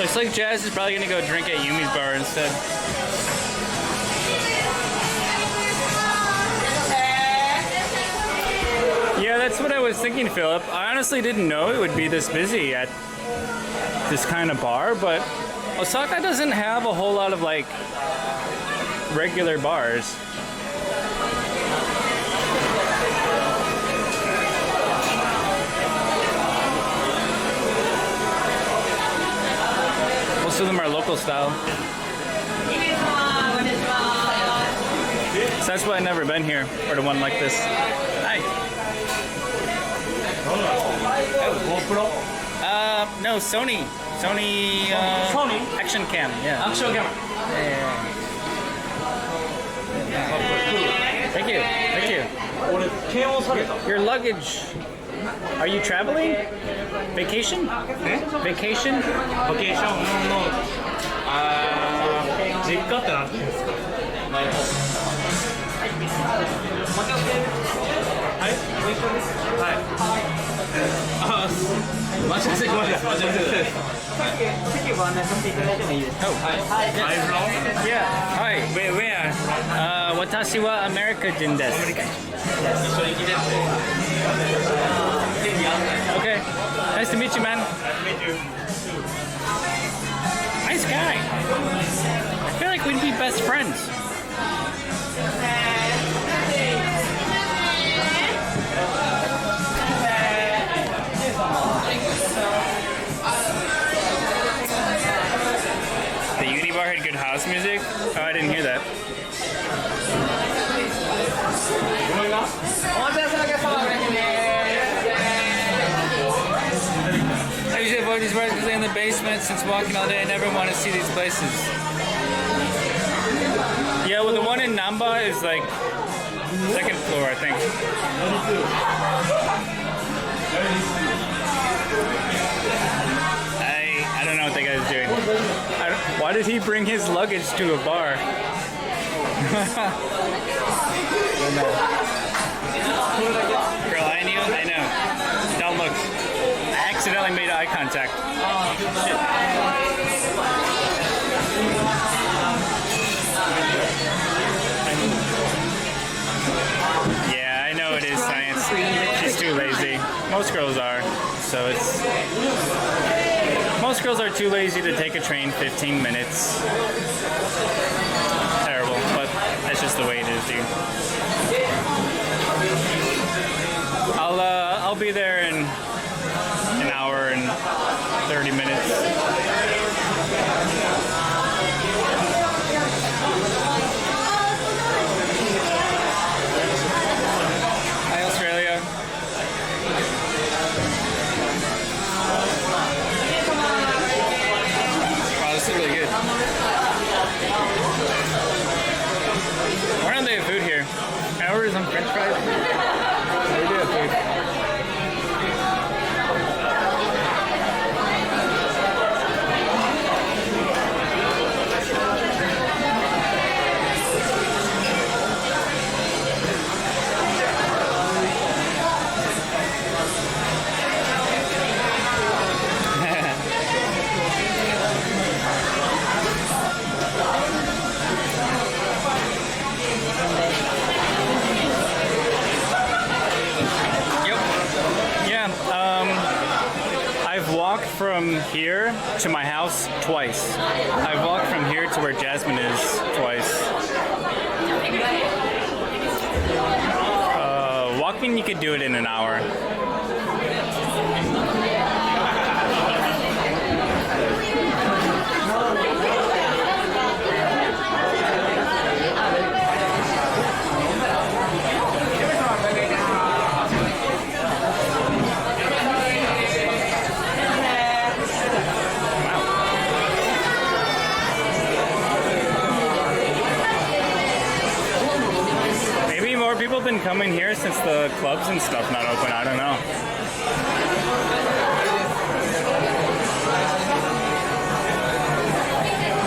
Looks like Jazz is probably gonna go drink at Yumi's bar instead. Yeah, that's what I was thinking, Philip. I honestly didn't know it would be this busy at this kind of bar, but Osaka doesn't have a whole lot of like regular bars. Most of them are local style. So that's why I've never been here, or to one like this. Hi. GoPro? No, Sony. Sony, Sony? Action Cam, yeah. Action camera. Thank you, thank you. 俺、検温された。 Your luggage. Are you traveling? Vacation? え Vacation? バケーションの、実家ってなんて言うんですかはい、ご一緒です。はい。待ち合わせごめんなさい。待ち合わせです。席をご案内させていただいてもいいですか。 Oh, はい。はい、フロン yeah. Hi. Where? Watashi wa America jin desu. 一緒に来てって。 Okay. Nice to meet you, man. Nice guy. I feel like we'd be best friends. The Unibar had good house music? Oh, I didn't hear that. お待ち合わせのお客様ごめんね。 I usually avoid these bars because they're in the basement. Since walking all day, I never want to see these places. Yeah, well, the one in Namba is like second floor, I think. I don't know what that guy's doing. Why did he bring his luggage to a bar? Girl, I knew. I know. Don't look. I accidentally made eye contact. Yeah, I know it is science. She's too lazy. Most girls are. So it's... Most girls are too lazy to take a train 15 minutes. Terrible, but that's just the way it is, dude. I'll be there in an hour and 30 minutes. Hi, Australia. Wow, this is really good. Why don't they have food here? Can I order some French fries? They do have food. I've walked from here to my house twice. I've walked from here to where Jasmine is twice. Walking, you could do it in an hour. People been coming here since the clubs and stuff not open. I don't know.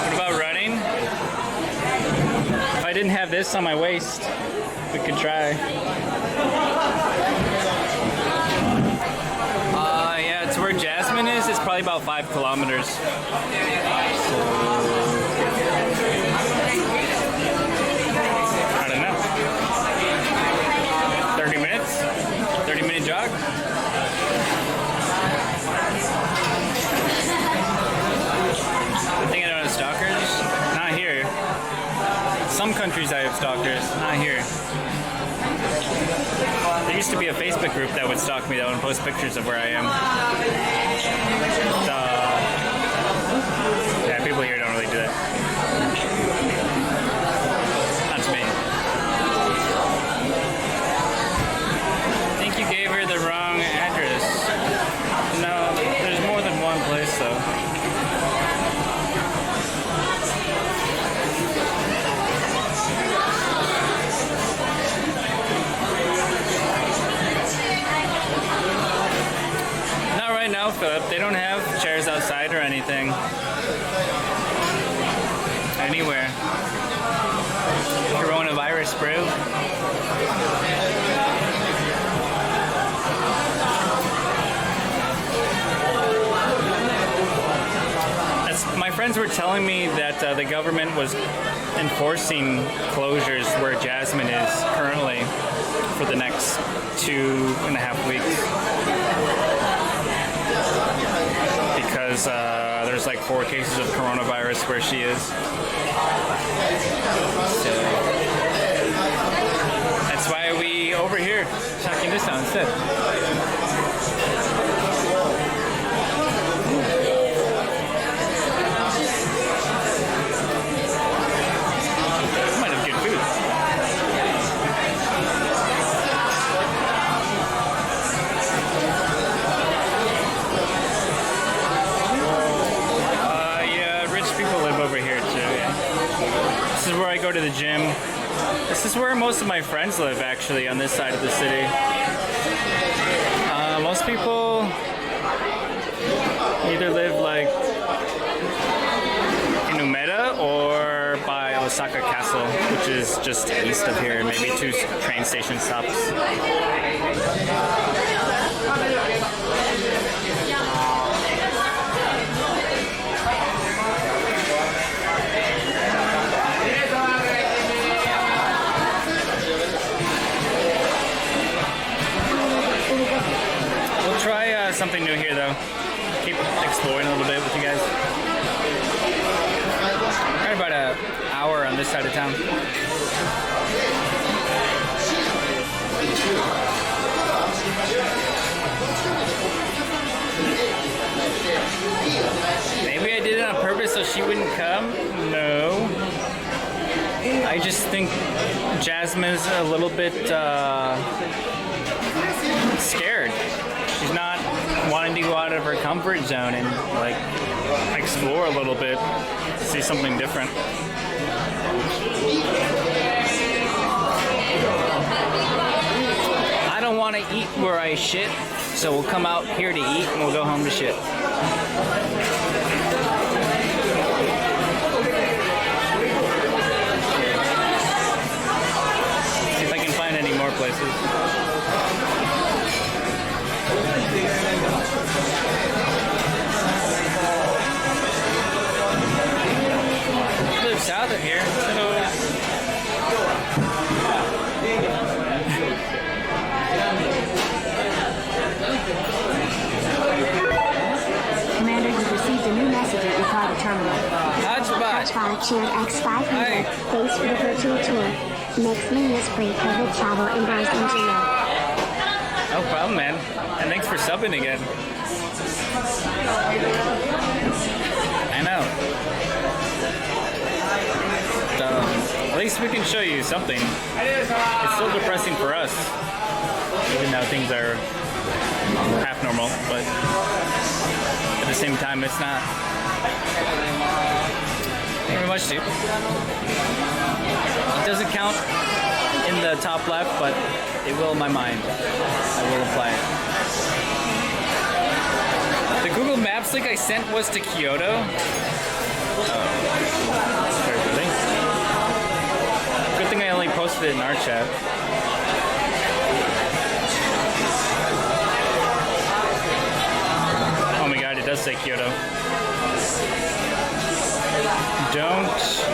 What about running? If I didn't have this on my waist, we could try. Yeah, it's where where Jasmine is, it's probably about 5 kilometers. I don't know. 30 minutes? 30-minute jog? I think I don't have stalkers. Not here. Some countries I have stalkers. Not here. There used to be a Facebook group that would stalk me, that would post pictures of where I am. Yeah, people here don't really do that. Not to me. I think you gave her the wrong address. No, there's more than one place though. Philip, they don't have chairs outside or anything. Anywhere. Coronavirus brew. My friends were telling me that the government was enforcing closures where Jasmine is currently for the next 2.5 weeks. Because there's like 4 cases of coronavirus where she is. So that's why we over here checking this out instead. Might have good food. This is where I go to the gym. This is where most of my friends live, actually, on this side of the city. Most people either live like in Umeda or by Osaka Castle, which is just east of here, maybe 2 train station stops. Something new here though. Keep exploring a little bit with you guys. We're about an hour on this side of town. Maybe I did it on purpose so she wouldn't come? No. I just think Jasmine's a little bit scared. She's not wanting to go out of her comfort zone and like explore a little bit, see something different. I don't want to eat where I shit, so we'll come out here to eat and we'll go home to shit. See if I can find any more places. Live south of here, so Commander, you've received a new message at your private terminal. Hodgebot. Hatch 5 shared X500. Thanks for the virtual tour. Next meeting is free COVID travel embarrassed in Gmail. No problem, man. And thanks for subbing again. I know. At least we can show you something. It's still depressing for us, even though things are half normal, but at the same time, it's not. Thank you very much, dude. It doesn't count in the top left, but it will in my mind. I will apply it. The Google Maps link I sent was to Kyoto. Oh. Really? Good thing I only posted it in our chat. say Kyoto. Don't